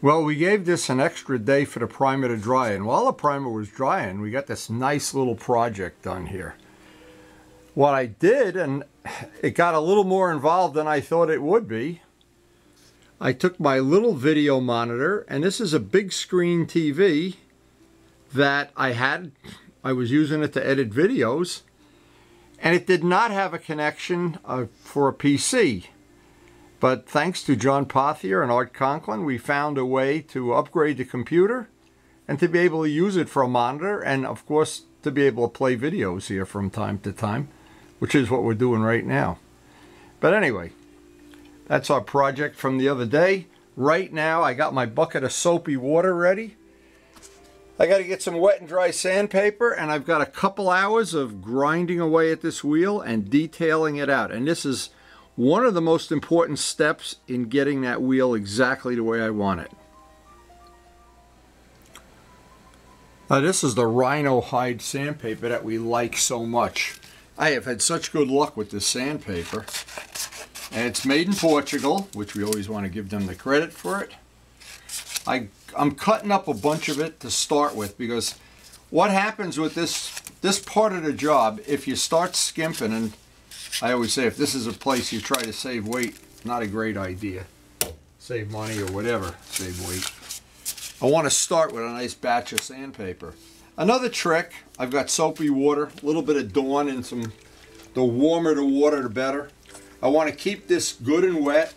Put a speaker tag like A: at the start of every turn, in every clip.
A: Well, we gave this an extra day for the primer to dry, and while the primer was drying, we got this nice little project done here. What I did, and it got a little more involved than I thought it would be, I took my little video monitor, and this is a big screen TV that I was using it to edit videos, and it did not have a connection for a PC. But thanks to John Pothier and Art Conklin, we found a way to upgrade the computer and to be able to use it for a monitor, and of course to be able to play videos here from time to time, which is what we're doing right now. But anyway, that's our project from the other day. Right now I got my bucket of soapy water ready. I got to get some wet and dry sandpaper, and I've got a couple hours of grinding away at this wheel and detailing it out. And this is one of the most important steps in getting that wheel exactly the way I want it. Now, this is the rhino hide sandpaper that we like so much. I have had such good luck with this sandpaper. And it's made in Portugal, which we always want to give them the credit for it. I'm cutting up a bunch of it to start with, because what happens with this part of the job, if you start skimping, and I always say if this is a place you try to save weight, not a great idea. Save money or whatever, save weight. I want to start with a nice batch of sandpaper. Another trick, I've got soapy water, a little bit of Dawn, and the warmer the water the better. I want to keep this good and wet.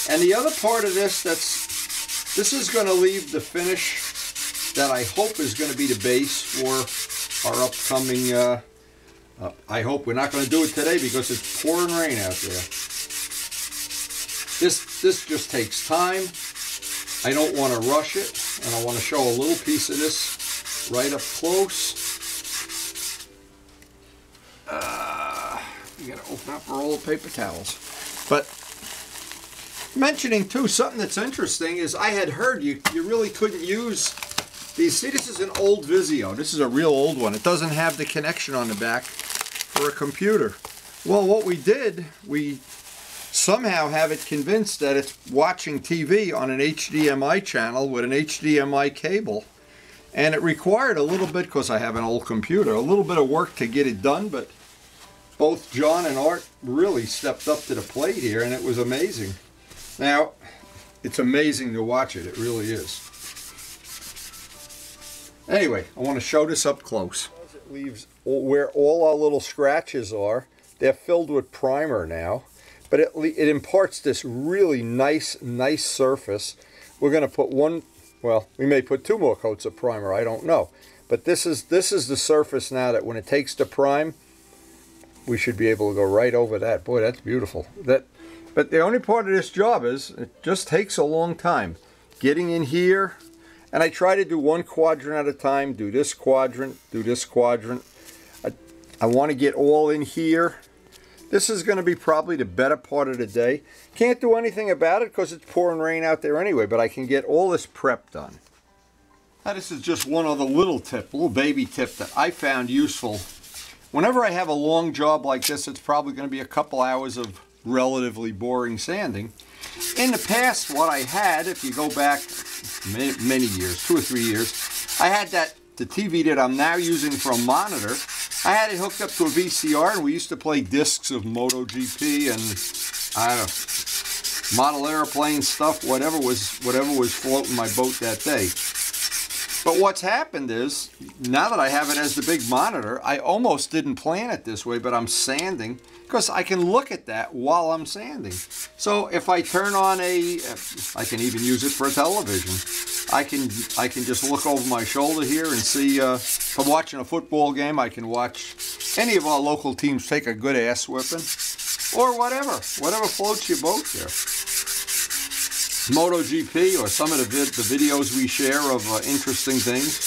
A: And the other part of this, this is going to leave the finish that I hope is going to be the base for our upcoming I hope we're not going to do it today because it's pouring rain out there. This just takes time. I don't want to rush it, and I want to show a little piece of this right up close. You got to open up our old paper towels. But mentioning too, something that's interesting is I had heard you really couldn't use these. See, this is an old Vizio. This is a real old one. It doesn't have the connection on the back for a computer. Well, what we did, we somehow have it convinced that it's watching TV on an HDMI channel with an HDMI cable, and it required a little bit, because I have an old computer, a little bit of work to get it done, but both John and Art really stepped up to the plate here, and it was amazing. Now, it's amazing to watch it, it really is. Anyway, I want to show this up close. It leaves where all our little scratches are. They're filled with primer now, but it imparts this really nice surface. We're going to put one, well, we may put 2 more coats of primer, I don't know. But this is the surface now that when it takes to prime, we should be able to go right over that. Boy, that's beautiful. But the only part of this job is it just takes a long time. Getting in here, and I try to do one quadrant at a time, do this quadrant, do this quadrant. I want to get all in here. This is going to be probably the better part of the day. Can't do anything about it because it's pouring rain out there anyway, but I can get all this prep done. Now, this is just one other little tip, a little baby tip that I found useful. Whenever I have a long job like this, it's probably going to be a couple hours of relatively boring sanding. In the past, what I had, if you go back many years, 2 or 3 years, I had the TV that I'm now using for a monitor. I had it hooked up to a VCR, and we used to play discs of MotoGP and I don't know, model airplane stuff, whatever was floating my boat that day. But what's happened is, now that I have it as the big monitor, I almost didn't plan it this way, but I'm sanding, because I can look at that while I'm sanding. So if I turn on I can even use it for a television. I can just look over my shoulder here and see, if I'm watching a football game, I can watch any of our local teams take a good ass whipping, or whatever floats your boat there. MotoGP, or some of the videos we share of interesting things.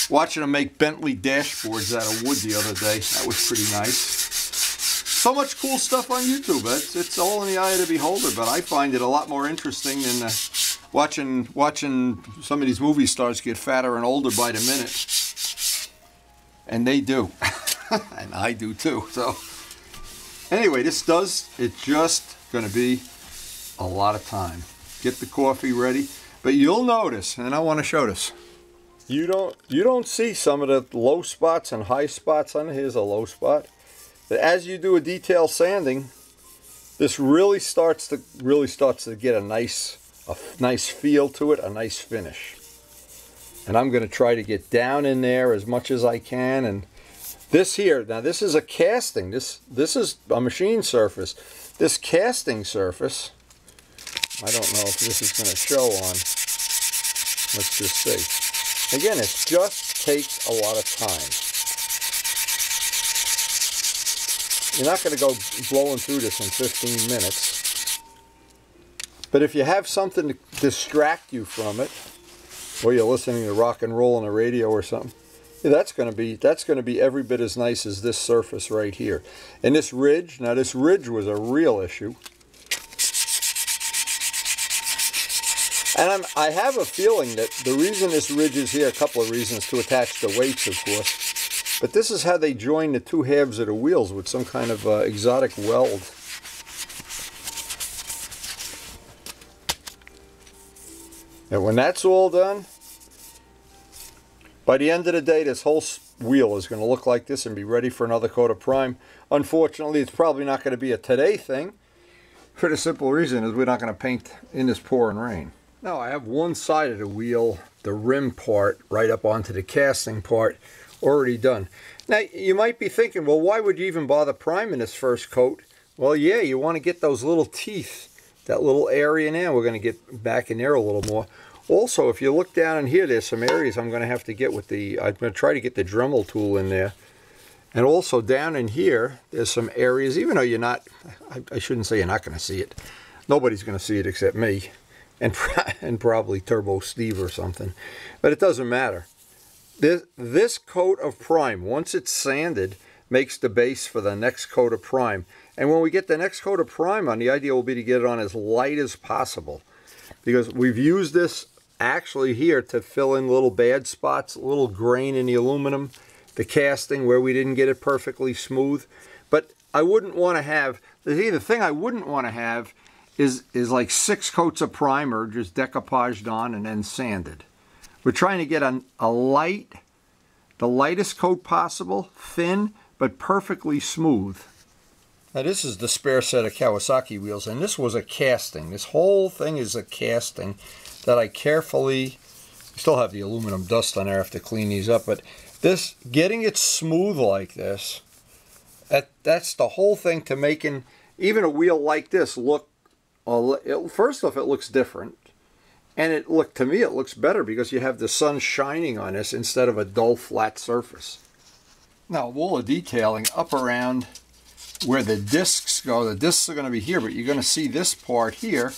A: Watching them make Bentley dashboards out of wood the other day. That was pretty nice. So much cool stuff on YouTube. It's all in the eye of the beholder, but I find it a lot more interesting than watching some of these movie stars get fatter and older by the minute. And they do. And I do too. So anyway, it's just going to be a lot of time. get the coffee ready. But you'll notice, and I want to show this. You don't see some of the low spots and high spots on it. Here's a low spot. But as you do a detail sanding, this really starts to get a nice feel to it, a nice finish. And I'm going to try to get down in there as much as I can. And this here, now this is a casting. This is a machine surface. This casting surface, I don't know if this is going to show on. Let's just see. Again, it just takes a lot of time. You're not going to go blowing through this in 15 minutes. But if you have something to distract you from it, or you're listening to rock and roll on the radio or something, yeah, that's going to be every bit as nice as this surface right here. And this ridge, now this ridge was a real issue. And I have a feeling that the reason this ridge is here, a couple of reasons, to attach the weights, of course. But this is how they join the two halves of the wheels with some kind of exotic weld. And when that's all done, by the end of the day, this whole wheel is going to look like this and be ready for another coat of prime. Unfortunately, it's probably not going to be a today thing, for the simple reason is we're not going to paint in this pouring rain. Now I have one side of the wheel, the rim part, right up onto the casting part, already done. Now you might be thinking, well, why would you even bother priming this first coat? Well, yeah, you want to get those little teeth, that little area now. We're going to get back in there a little more. Also, if you look down in here, there's some areas I'm going to have to get with the, I'm going to try to get the Dremel tool in there. And also down in here, there's some areas, even though you're not, I shouldn't say you're not going to see it. Nobody's going to see it except me. And probably Turbo Steve or something. But it doesn't matter. This coat of prime, once it's sanded, makes the base for the next coat of prime. And when we get the next coat of prime on, the idea will be to get it on as light as possible. Because we've used this actually here to fill in little bad spots, little grain in the aluminum, the casting where we didn't get it perfectly smooth. But I wouldn't want to have, the thing I wouldn't want to have is like 6 coats of primer just decoupaged on and then sanded. We're trying to get the lightest coat possible, thin, but perfectly smooth. Now this is the spare set of Kawasaki wheels, and this was a casting. This whole thing is a casting that I carefully, still have the aluminum dust on there, I have to clean these up, but this, getting it smooth like this, that's the whole thing to making even a wheel like this look, first off, it looks different, and to me it looks better because you have the sun shining on this instead of a dull flat surface. Now all the detailing up around where the discs go, the discs are going to be here, but you're going to see this part here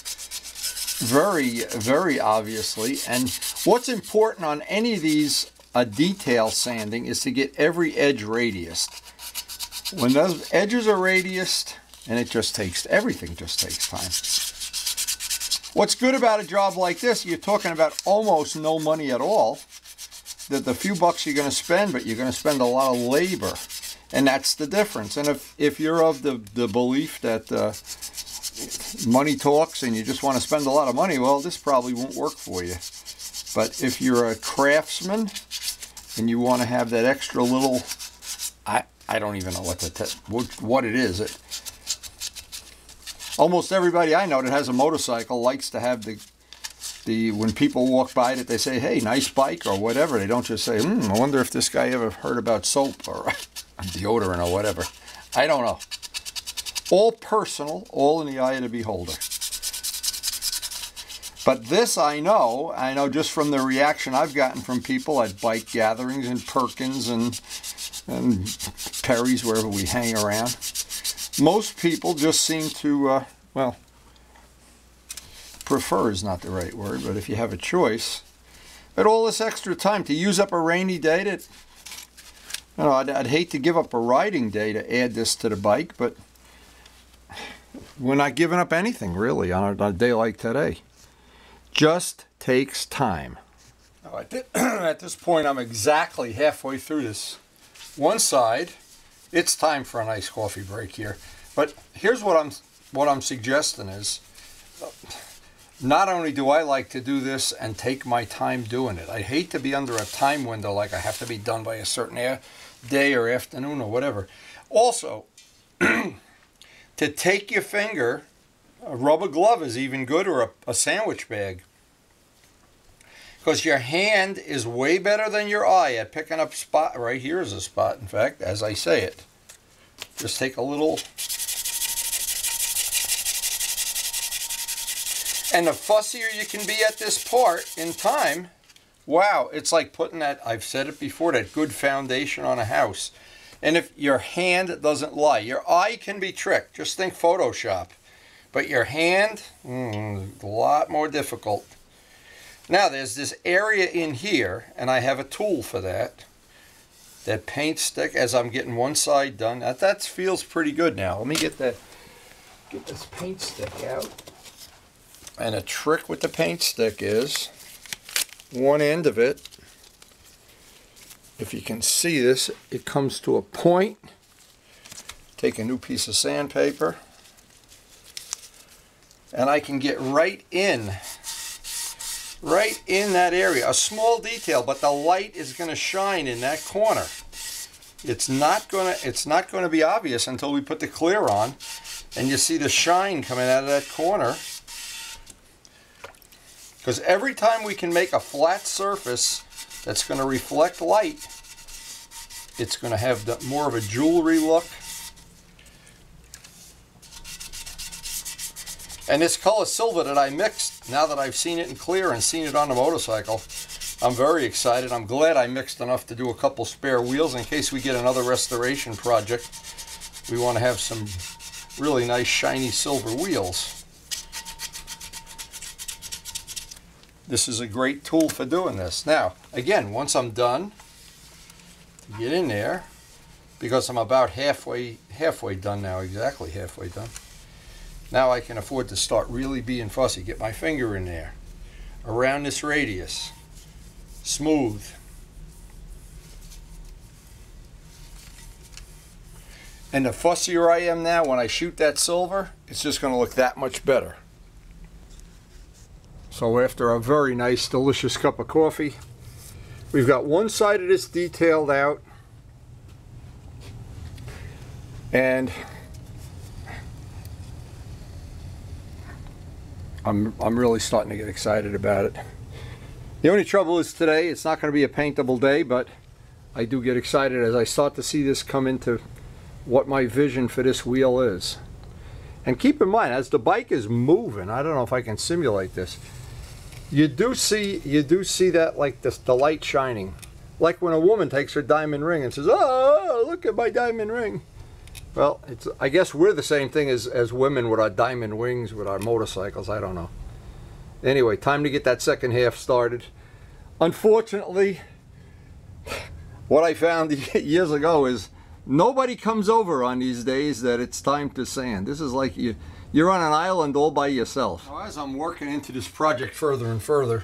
A: very, very obviously. And what's important on any of these detail sanding is to get every edge radiused. When those edges are radiused, and everything just takes time. What's good about a job like this, you're talking about almost no money at all. The few bucks you're going to spend, but you're going to spend a lot of labor. And that's the difference. And if you're of the belief that money talks and you just want to spend a lot of money, well, this probably won't work for you. But if you're a craftsman and you want to have that extra little, I don't even know what it is. Almost everybody I know that has a motorcycle likes to have when people walk by it, they say, hey, nice bike or whatever. They don't just say, I wonder if this guy ever heard about soap or deodorant or whatever. I don't know. All personal, all in the eye of the beholder. But this I know just from the reaction I've gotten from people at bike gatherings and Perkins and Perry's, wherever we hang around. Most people just seem to, well, prefer is not the right word, but if you have a choice, but all this extra time to use up a rainy day, that, you know, I'd hate to give up a riding day to add this to the bike, but we're not giving up anything really on a day like today. Just takes time. Now, at this point, I'm exactly halfway through this one side. It's time for a nice coffee break here. But here's what I'm suggesting is, not only do I like to do this and take my time doing it, I hate to be under a time window like I have to be done by a certain day or afternoon or whatever. Also, to take your finger, a rubber glove is even good, or a sandwich bag. Because your hand is way better than your eye at picking up spot. Right here is a spot, in fact, as I say it. Just take a little. And the fussier you can be at this part in time, wow, it's like putting that, I've said it before, that good foundation on a house. And if your hand doesn't lie, your eye can be tricked. Just think Photoshop. But your hand, a lot more difficult. Now there's this area in here, and I have a tool for that. That paint stick, as I'm getting one side done. That feels pretty good now. Let me get this paint stick out. And a trick with the paint stick is, one end of it, if you can see this, it comes to a point. Take a new piece of sandpaper, and I can get right in that area. A small detail, but the light is going to shine in that corner. It's not going to be obvious until we put the clear on, and you see the shine coming out of that corner. Because every time we can make a flat surface that's going to reflect light, it's going to have more of a jewelry look. And this color silver that I mixed, now that I've seen it in clear and seen it on the motorcycle, I'm very excited. I'm glad I mixed enough to do a couple spare wheels in case we get another restoration project. We want to have some really nice shiny silver wheels. This is a great tool for doing this. Now, again, once I'm done, get in there, because I'm about halfway done now, exactly halfway done. Now I can afford to start really being fussy. Get my finger in there, around this radius, smooth. And the fussier I am now, when I shoot that silver, it's just going to look that much better. So after a very nice, delicious cup of coffee, we've got one side of this detailed out, and I'm really starting to get excited about it. The only trouble is today, it's not going to be a paintable day, but I do get excited as I start to see this come into what my vision for this wheel is. And keep in mind, as the bike is moving, I don't know if I can simulate this, you do see that, like the light shining, like when a woman takes her diamond ring and says, "Oh, look at my diamond ring." Well, I guess we're the same thing as women with our diamond rings with our motorcycles. I don't know. Anyway, time to get that second half started. Unfortunately, what I found years ago is nobody comes over on these days that it's time to sand. This is like you're on an island all by yourself. Now, as I'm working into this project further and further,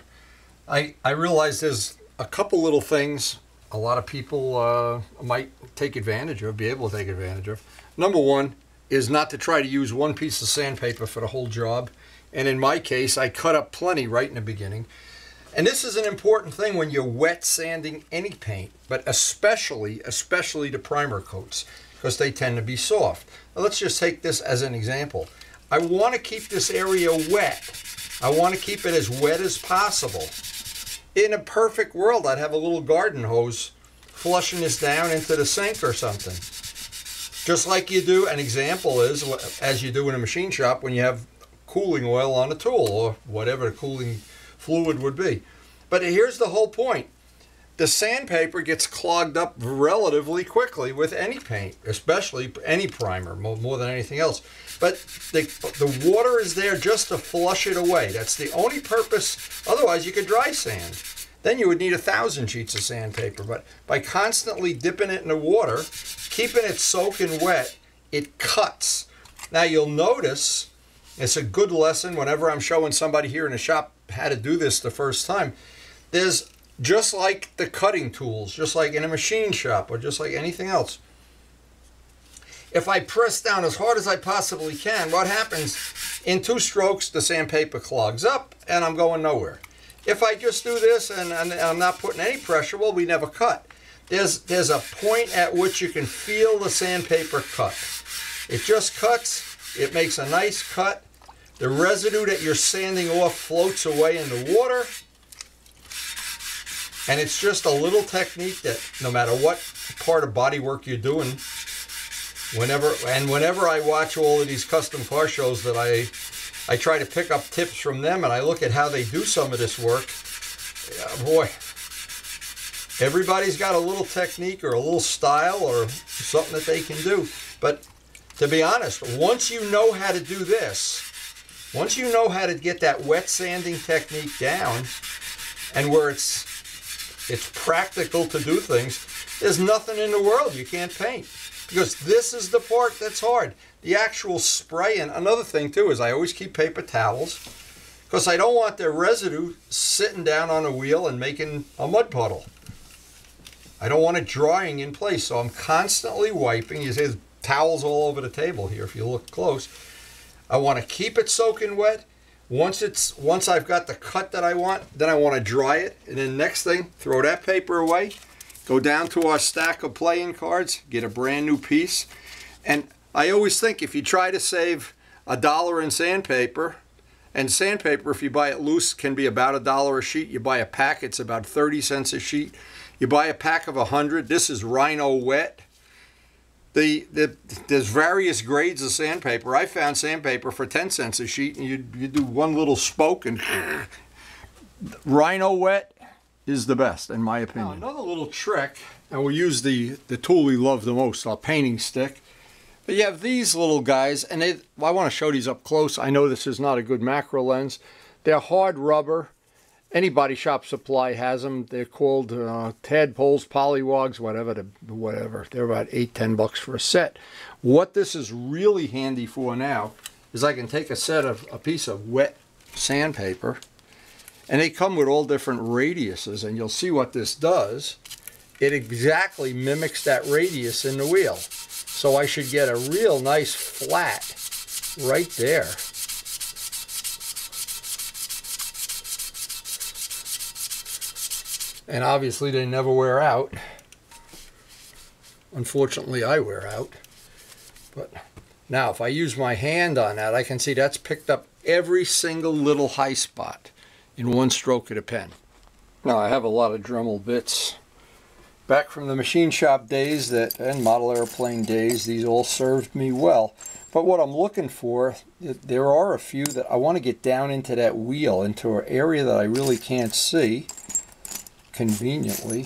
A: I realize there's a couple little things a lot of people might take advantage of, be able to take advantage of. Number one is not to try to use one piece of sandpaper for the whole job. And in my case, I cut up plenty right in the beginning. And this is an important thing when you're wet sanding any paint, but especially the primer coats, because they tend to be soft. Now, let's just take this as an example. I want to keep this area wet. I want to keep it as wet as possible. In a perfect world, I'd have a little garden hose flushing this down into the sink or something. Just like you do, an example is, as you do in a machine shop when you have cooling oil on a tool or whatever the cooling fluid would be. But here's the whole point. The sandpaper gets clogged up relatively quickly with any paint, especially any primer, more than anything else. But the water is there just to flush it away. That's the only purpose. Otherwise, you could dry sand. Then you would need 1,000 sheets of sandpaper. But by constantly dipping it in the water, keeping it soaking wet, it cuts. Now you'll notice, it's a good lesson whenever I'm showing somebody here in the shop how to do this the first time. There's, just like the cutting tools, just like in a machine shop or just like anything else, if I press down as hard as I possibly can, what happens? In 2 strokes, the sandpaper clogs up and I'm going nowhere. If I just do this and I'm not putting any pressure, well, we never cut. There's a point at which you can feel the sandpaper cut. It just cuts, it makes a nice cut. The residue that you're sanding off floats away in the water. And it's just a little technique that no matter what part of body work you're doing, whenever I watch all of these custom car shows, that I try to pick up tips from them, and I look at how they do some of this work. Boy, everybody's got a little technique or a little style or something that they can do. But to be honest, once you know how to do this, once you know how to get that wet sanding technique down, and where it's practical to do things, there's nothing in the world you can't paint. Because this is the part that's hard. The actual spray. And another thing too is I always keep paper towels, because I don't want the residue sitting down on a wheel and making a mud puddle. I don't want it drying in place, so I'm constantly wiping. You see there's towels all over the table here if you look close. I want to keep it soaking wet. Once I've got the cut that I want, then I want to dry it. And then next thing, throw that paper away. Go down to our stack of playing cards, get a brand new piece. And I always think if you try to save $1 in sandpaper, and sandpaper, if you buy it loose, can be about $1 a sheet. You buy a pack, it's about 30 cents a sheet. You buy a pack of 100. This is Rhino Wet. There's various grades of sandpaper. I found sandpaper for 10 cents a sheet, and you do one little spoke, and Rhino Wet is the best, in my opinion. Now, another little trick, and we'll use the tool we love the most, our painting stick. But you have these little guys, and I want to show these up close. I know this is not a good macro lens. They're hard rubber. Any body shop supply has them. They're called tadpoles, polywogs, whatever. They're about $8–10 bucks for a set. What this is really handy for now is I can take a piece of wet sandpaper, and they come with all different radiuses, and you'll see what this does. It exactly mimics that radius in the wheel. So I should get a real nice flat right there. And obviously they never wear out. Unfortunately, I wear out. But now if I use my hand on that, I can see that's picked up every single little high spot in one stroke of the pen. Now I have a lot of Dremel bits back from the machine shop days and model airplane days. These all served me well. But what I'm looking for, there are a few that I want to get down into that wheel, into an area that I really can't see conveniently.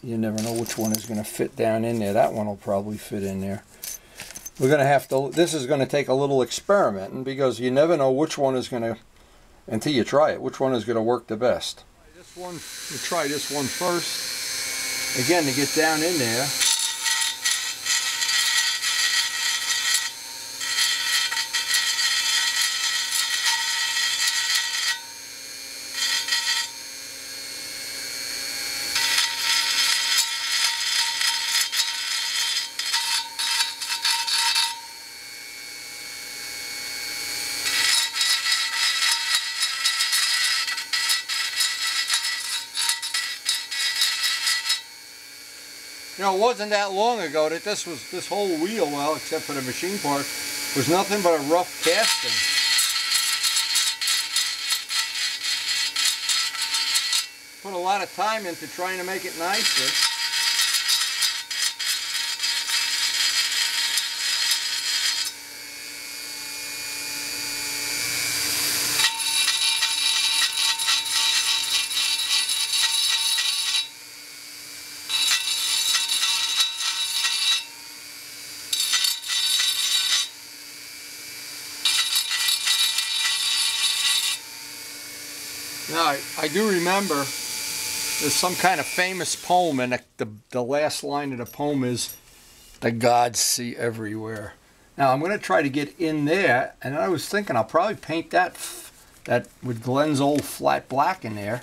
A: You never know which one is going to fit down in there. That one will probably fit in there. We're going to have to, this is going to take a little experimenting, because you never know which one is going to, until you try it, which one is going to work the best. We'll try this one first. Again, to get down in there. You know, it wasn't that long ago that this whole wheel, well, except for the machine part, was nothing but a rough casting. Put a lot of time into trying to make it nicer. Now, I do remember there's some kind of famous poem, and the last line of the poem is, "The gods see everywhere." Now, I'm going to try to get in there, and I was thinking I'll probably paint that with Glenn's old flat black in there,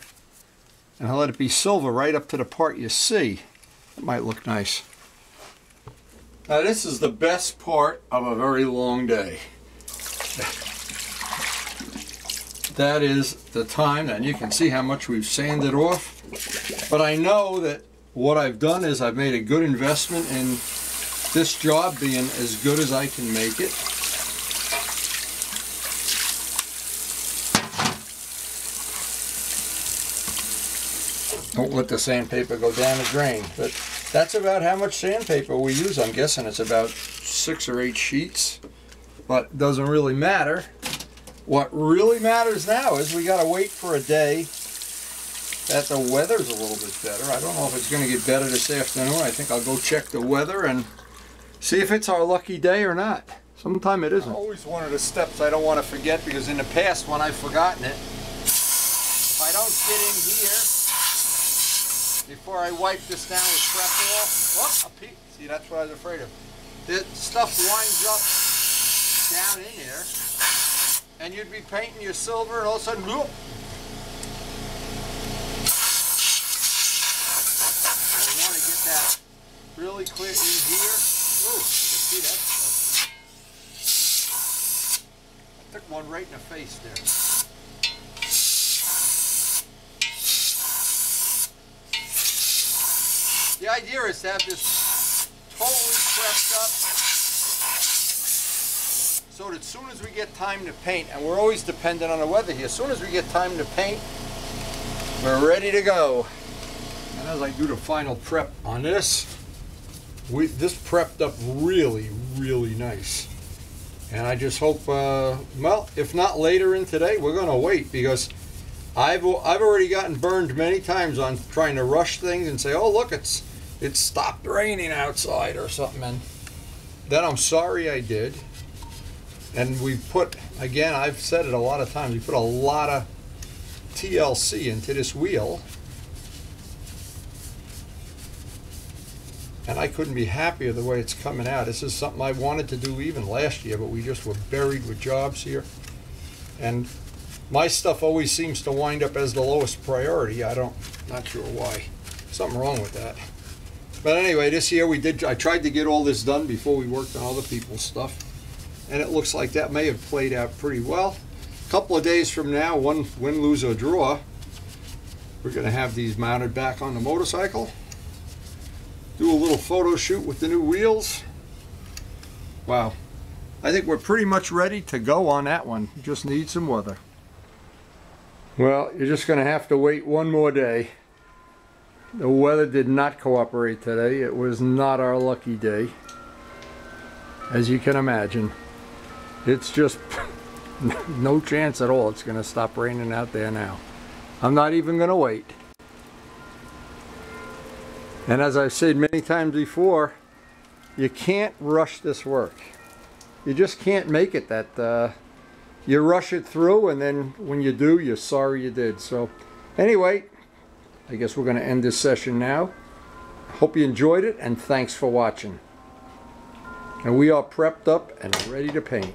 A: and I'll let it be silver right up to the part you see. It might look nice. Now this is the best part of a very long day. That is the time, and you can see how much we've sanded off. But I know that what I've done is I've made a good investment in this job being as good as I can make it. Don't let the sandpaper go down the drain. But that's about how much sandpaper we use. I'm guessing it's about 6 or 8 sheets. But it doesn't really matter. What really matters now is we got to wait for a day that the weather's a little bit better. I don't know if it's going to get better this afternoon. I think I'll go check the weather and see if it's our lucky day or not. Sometime it isn't. Always one of the steps I don't want to forget, because in the past when I've forgotten it, if I don't get in here before I wipe this down with Prep-All, see, that's what I was afraid of. The stuff winds up down in there, and you'd be painting your silver, and all of a sudden, whoop. I want to get that really clear in here. Ooh, you can see that stuff. I took one right in the face there. The idea is to have this totally prepped up so that as soon as we get time to paint, and we're always dependent on the weather here, as soon as we get time to paint, we're ready to go. And as I do the final prep on this, this prepped up really, really nice. And I just hope, well, if not later in today, we're going to wait, because I've already gotten burned many times on trying to rush things and say, oh look, it's stopped raining outside or something, and then I'm sorry I did. And we put, again, I've said it a lot of times, we put a lot of TLC into this wheel, and I couldn't be happier the way it's coming out. This is something I wanted to do even last year, but we just were buried with jobs here, and my stuff always seems to wind up as the lowest priority. Not sure why. Something wrong with that. But anyway, this year I tried to get all this done before we worked on other people's stuff, and it looks like that may have played out pretty well. A couple of days from now, one win, lose, or draw, we're going to have these mounted back on the motorcycle, do a little photo shoot with the new wheels. Wow. I think we're pretty much ready to go on that one. Just need some weather. Well, you're just going to have to wait one more day. The weather did not cooperate today. It was not our lucky day, as you can imagine. It's just no chance at all it's going to stop raining out there now. I'm not even going to wait. And as I've said many times before, you can't rush this work. You just can't make it that you rush it through, and then when you do, you're sorry you did. So anyway, I guess we're going to end this session now. Hope you enjoyed it, and thanks for watching. And we are prepped up and ready to paint.